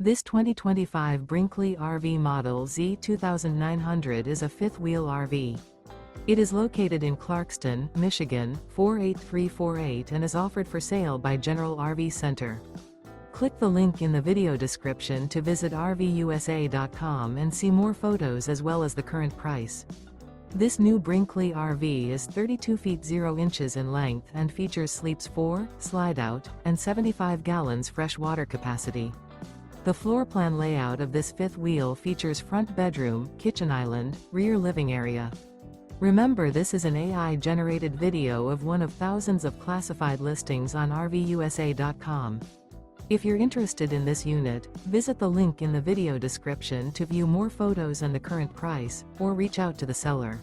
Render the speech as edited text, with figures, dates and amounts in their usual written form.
This 2025 Brinkley RV Model Z 2900 is a fifth-wheel RV. It is located in Clarkston, Michigan, 48348 and is offered for sale by General RV Center. Click the link in the video description to visit RVUSA.com and see more photos as well as the current price. This new Brinkley RV is 32 feet 0 inches in length and features sleeps 4, Slideout, and 75 gallons fresh water capacity. The floor plan layout of this fifth wheel features front bedroom, kitchen island, rear living area. Remember, this is an AI-generated video of one of thousands of classified listings on RVUSA.com. If you're interested in this unit, visit the link in the video description to view more photos and the current price, or reach out to the seller.